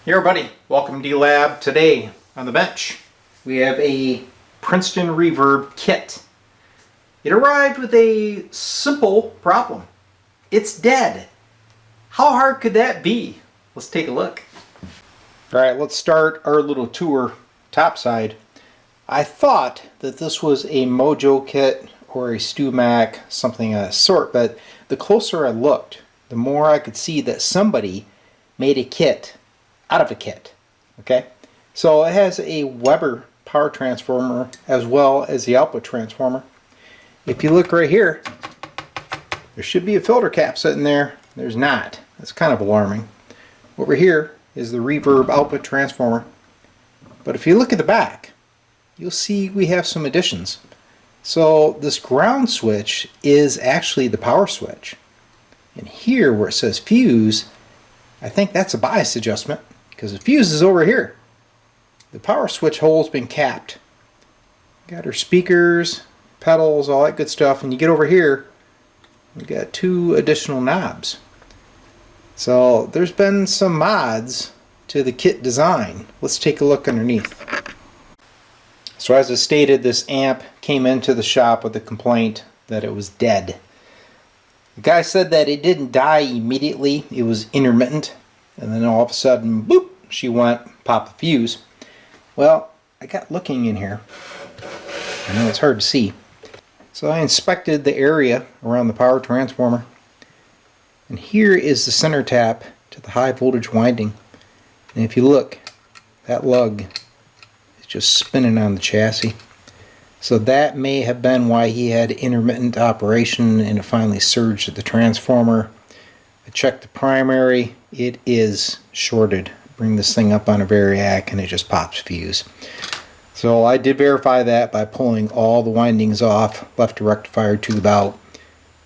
Hey everybody, welcome to D-Lab. Today on the bench we have a Princeton reverb kit. It arrived with a simple problem. It's dead. How hard could that be? Let's take a look. Alright, let's start our little tour topside. I thought that this was a Mojo kit or a StewMac, something of that sort, but the closer I looked, the more I could see that somebody made a kit out of a kit. Okay, so it has a Weber power transformer as well as the output transformer. If you look right here, there should be a filter cap sitting there. There's not. That's kind of alarming. Over here is the reverb output transformer. But if you look at the back, you'll see we have some additions. So this ground switch is actually the power switch. And here where it says fuse, I think that's a bias adjustment, because the fuse is over here. The power switch hole's been capped. Got our speakers, pedals, all that good stuff, and you get over here, we got two additional knobs. So there's been some mods to the kit design. Let's take a look underneath. So as I stated, this amp came into the shop with a complaint that it was dead. The guy said that it didn't die immediately, it was intermittent, and then all of a sudden, boop, she went, pop the fuse. Well, I got looking in here. I know it's hard to see. So I inspected the area around the power transformer, and here is the center tap to the high voltage winding. And if you look, that lug is just spinning on the chassis. So that may have been why he had intermittent operation and it finally surged at the transformer. I checked the primary, it is shorted. Bring this thing up on a variac and it just pops fuse. So I did verify that by pulling all the windings off, left a rectifier tube out.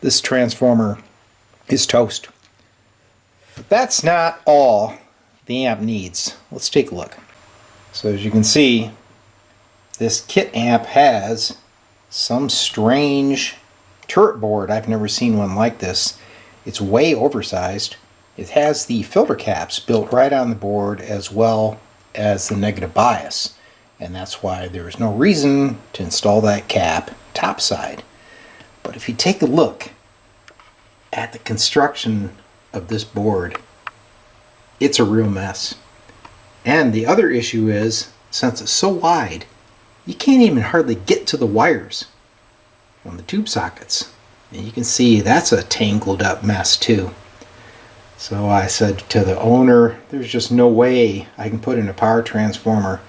This transformer is toast. But that's not all the amp needs. Let's take a look. So as you can see, this kit amp has some strange turret board. I've never seen one like this. It's way oversized. It has the filter caps built right on the board as well as the negative bias. And that's why there is no reason to install that cap topside. But if you take a look at the construction of this board, it's a real mess. And the other issue is, since it's so wide, you can't even hardly get to the wires on the tube sockets. And you can see that's a tangled up mess too. So I said to the owner, there's just no way I can put in a power transformer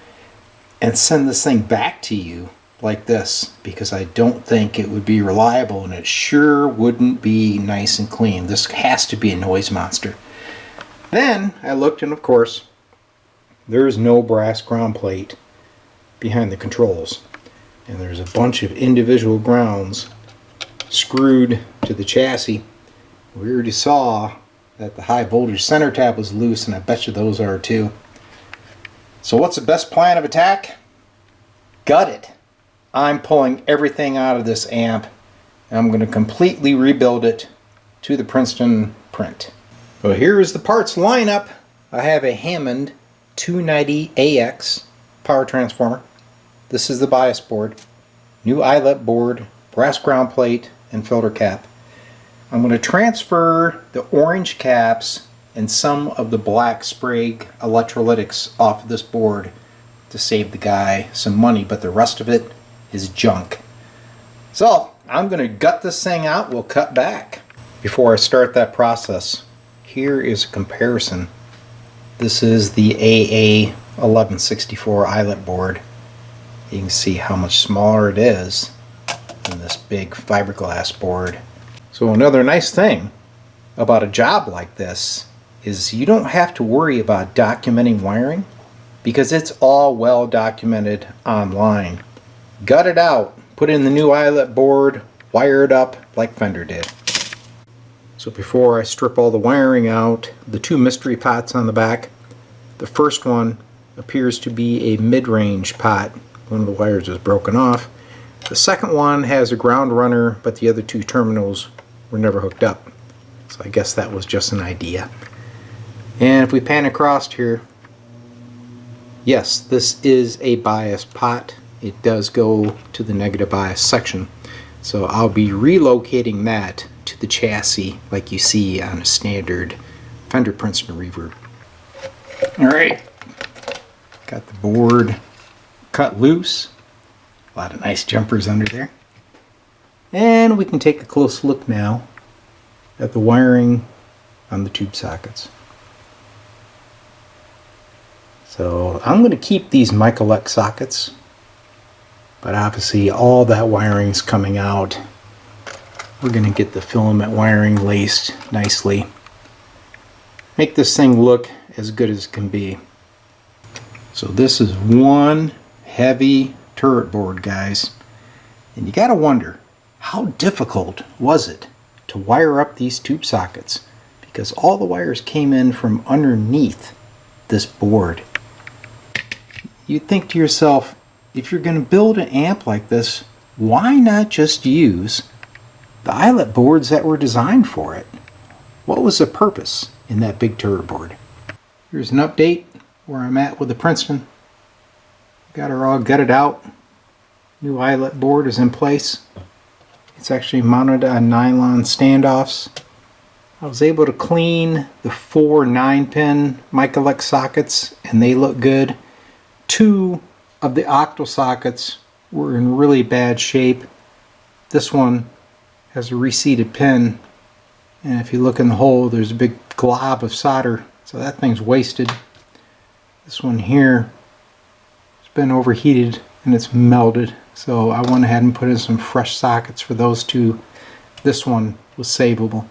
and send this thing back to you like this, because I don't think it would be reliable and it sure wouldn't be nice and clean. This has to be a noise monster. Then I looked, and of course there is no brass ground plate behind the controls, and there's a bunch of individual grounds screwed to the chassis. We already saw that the high voltage center tap was loose, and I bet you those are too. So what's the best plan of attack? Gut it. I'm pulling everything out of this amp, and I'm going to completely rebuild it to the Princeton print. So here is the parts lineup. I have a Hammond 290AX power transformer. This is the bias board, new eyelet board, brass ground plate, and filter cap. I'm going to transfer the orange caps and some of the black Sprague electrolytics off of this board to save the guy some money, but the rest of it is junk. So I'm going to gut this thing out. We'll cut back. Before I start that process, here is a comparison. This is the AA1164 eyelet board. You can see how much smaller it is than this big fiberglass board. So another nice thing about a job like this is you don't have to worry about documenting wiring, because it's all well documented online. Gut it out, put in the new eyelet board, wire it up like Fender did. So before I strip all the wiring out, the two mystery pots on the back, the first one appears to be a mid-range pot. One of the wires is broken off. The second one has a ground runner, but the other two terminals were never hooked up. So I guess that was just an idea. And if we pan across here, Yes, this is a bias pot. It does go to the negative bias section. So I'll be relocating that to the chassis like you see on a standard Fender Princeton reverb. Alright, got the board cut loose. A lot of nice jumpers under there. And we can take a close look now at the wiring on the tube sockets. So I'm going to keep these eyelet sockets, but obviously all that wiring's coming out. We're going to get the filament wiring laced nicely. Make this thing look as good as it can be. So this is one heavy turret board, guys. And you gotta wonder, how difficult was it to wire up these tube sockets? Because all the wires came in from underneath this board. You'd think to yourself, if you're going to build an amp like this, why not just use the eyelet boards that were designed for it? What was the purpose in that big turret board? Here's an update where I'm at with the Princeton. Got her all gutted out. New eyelet board is in place. It's actually mounted on nylon standoffs. I was able to clean the 4 9-pin eyelet sockets and they look good. 2 of the octal sockets were in really bad shape. This one has a reseated pin, and if you look in the hole there's a big glob of solder, so that thing's wasted. This one here has been overheated and it's melted, so I went ahead and put in some fresh sockets for those 2. This one was savable.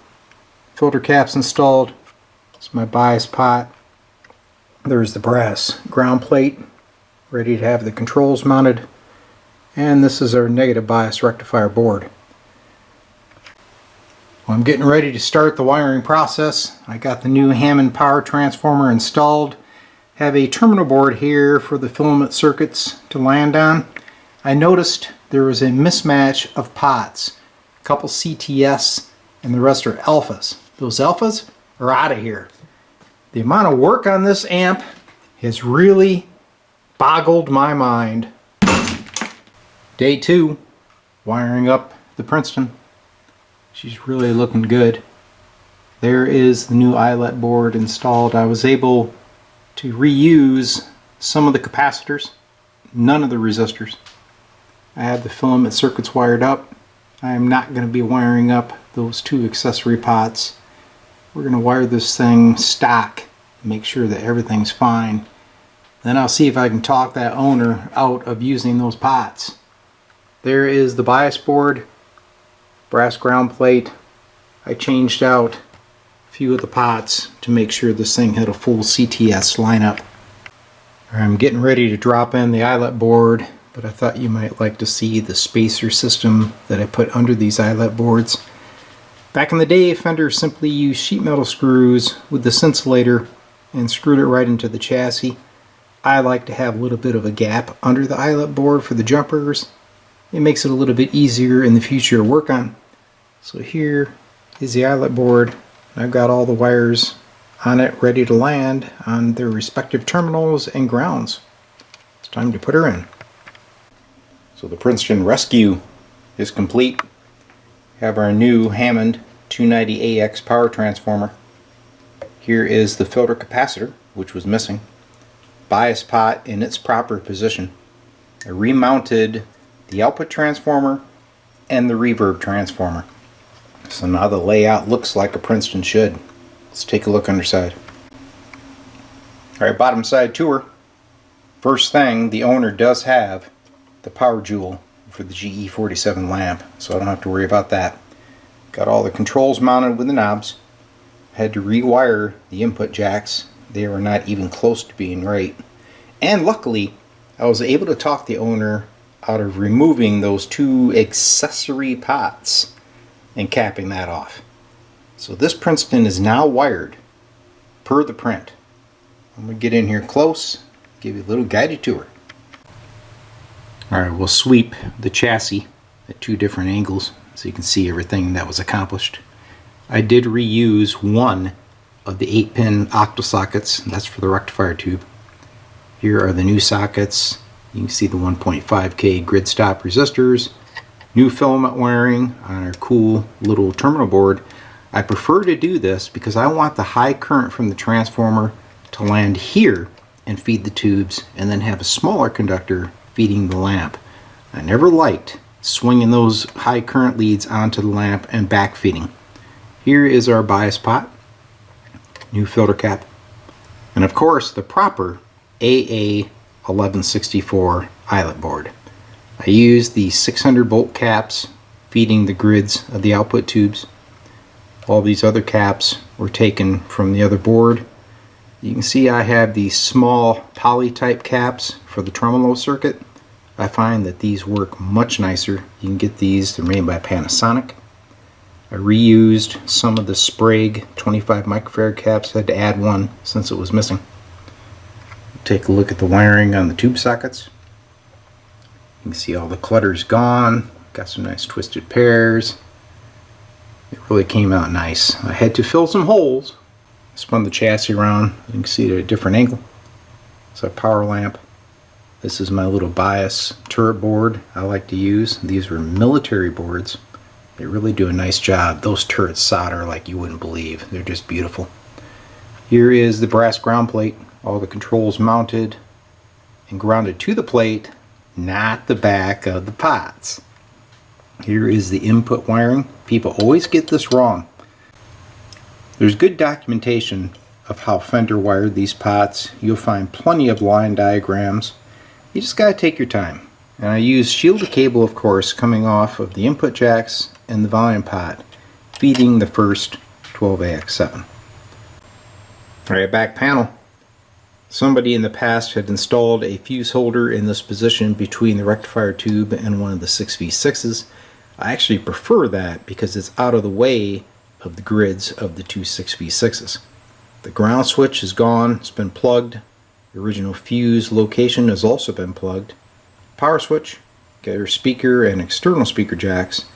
Filter caps installed. It's my bias pot. There's the brass ground plate ready to have the controls mounted, and this is our negative bias rectifier board. Well, I'm getting ready to start the wiring process. I got the new Hammond power transformer installed. Have a terminal board here for the filament circuits to land on. I noticed there was a mismatch of pots. A couple CTS and the rest are alphas. Those alphas are out of here. The amount of work on this amp has really boggled my mind. Day 2, wiring up the Princeton. She's really looking good. There is the new eyelet board installed. I was able to reuse some of the capacitors, none of the resistors. I have the filament circuits wired up. I am not going to be wiring up those 2 accessory pots. We're going to wire this thing stock, make sure that everything's fine. Then I'll see if I can talk that owner out of using those pots. There is the bias board, brass ground plate. I changed out a few of the pots to make sure this thing had a full CTS lineup. I'm getting ready to drop in the eyelet board, but I thought you might like to see the spacer system that I put under these eyelet boards. Back in the day, Fender simply used sheet metal screws with this insulator and screwed it right into the chassis. I like to have a little bit of a gap under the eyelet board for the jumpers. It makes it a little bit easier in the future to work on. So here is the eyelet board. I've got all the wires on it ready to land on their respective terminals and grounds. It's time to put her in. So the Princeton Rescue is complete. We have our new Hammond 290AX power transformer. Here is the filter capacitor, which was missing. Bias pot in its proper position. I remounted the output transformer and the reverb transformer. So now the layout looks like a Princeton should. Let's take a look underside. Alright, bottom side tour. First thing, the owner does have the power jewel for the GE47 lamp, so I don't have to worry about that. Got all the controls mounted with the knobs. Had to rewire the input jacks. They were not even close to being right. And luckily, I was able to talk the owner out of removing those 2 accessory pots and capping that off. So this Princeton is now wired per the print. I'm going to get in here close, give you a little guided tour. Alright, we'll sweep the chassis at 2 different angles so you can see everything that was accomplished. I did reuse one of the 8-pin octal sockets, and that's for the rectifier tube. Here are the new sockets. You can see the 1.5K grid stop resistors, new filament wiring on our cool little terminal board. I prefer to do this because I want the high current from the transformer to land here and feed the tubes, and then have a smaller conductor feeding the lamp. I never liked swinging those high current leads onto the lamp and back feeding. Here is our bias pot, new filter cap, and of course the proper AA1164 eyelet board. I used the 600 volt caps feeding the grids of the output tubes. All these other caps were taken from the other board. You can see I have these small poly type caps for the tremolo circuit. I find that these work much nicer. You can get these, they're made by Panasonic. I reused some of the Sprague 25 microfarad caps. I had to add one since it was missing. Take a look at the wiring on the tube sockets. You can see all the clutter's gone. Got some nice twisted pairs. It really came out nice. I had to fill some holes. Spun the chassis around. You can see it at a different angle. It's a power lamp. This is my little bias turret board I like to use. These were military boards. They really do a nice job. Those turrets solder like you wouldn't believe. They're just beautiful. Here is the brass ground plate. All the controls mounted and grounded to the plate, not the back of the pots. Here is the input wiring. People always get this wrong. There's good documentation of how Fender wired these pots. You'll find plenty of line diagrams. You just gotta take your time. And I use shielded cable, of course, coming off of the input jacks and the volume pot, feeding the first 12AX7. Alright, back panel. Somebody in the past had installed a fuse holder in this position between the rectifier tube and one of the 6V6s. I actually prefer that because it's out of the way of the grids of the two 6V6s. The ground switch is gone, it's been plugged. The original fuse location has also been plugged. Power switch, got your speaker and external speaker jacks.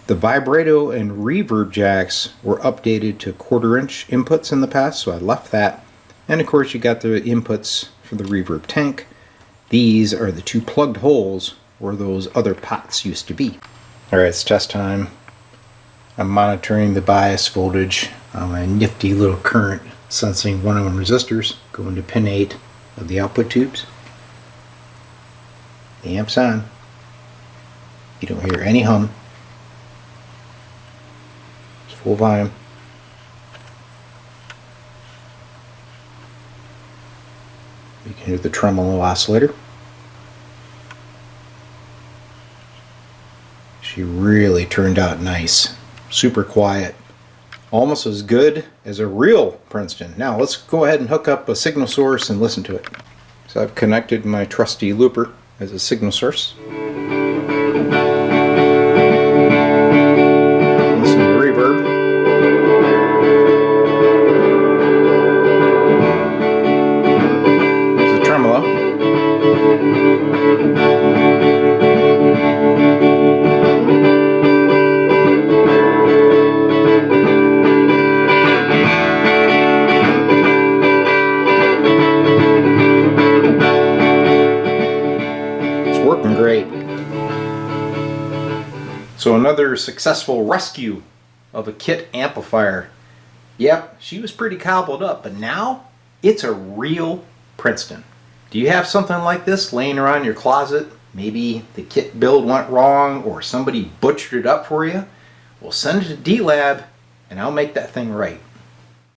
The vibrato and reverb jacks were updated to 1/4 inch inputs in the past, so I left that. And of course you got the inputs for the reverb tank. These are the two plugged holes where those other pots used to be. Alright, it's test time. I'm monitoring the bias voltage on my nifty little current sensing 1 ohm resistors going to pin 8 of the output tubes. The amp's on. You don't hear any hum. It's full volume. You can hear the tremolo oscillator. She really turned out nice. Super quiet. Almost as good as a real Princeton. Now let's go ahead and hook up a signal source and listen to it. So I've connected my trusty looper as a signal source. Listen to the reverb. There's the tremolo. Working great. So another successful rescue of a kit amplifier. Yep, she was pretty cobbled up, but now it's a real Princeton. Do you have something like this laying around in your closet? Maybe the kit build went wrong or somebody butchered it up for you? Well, send it to D-Lab and I'll make that thing right.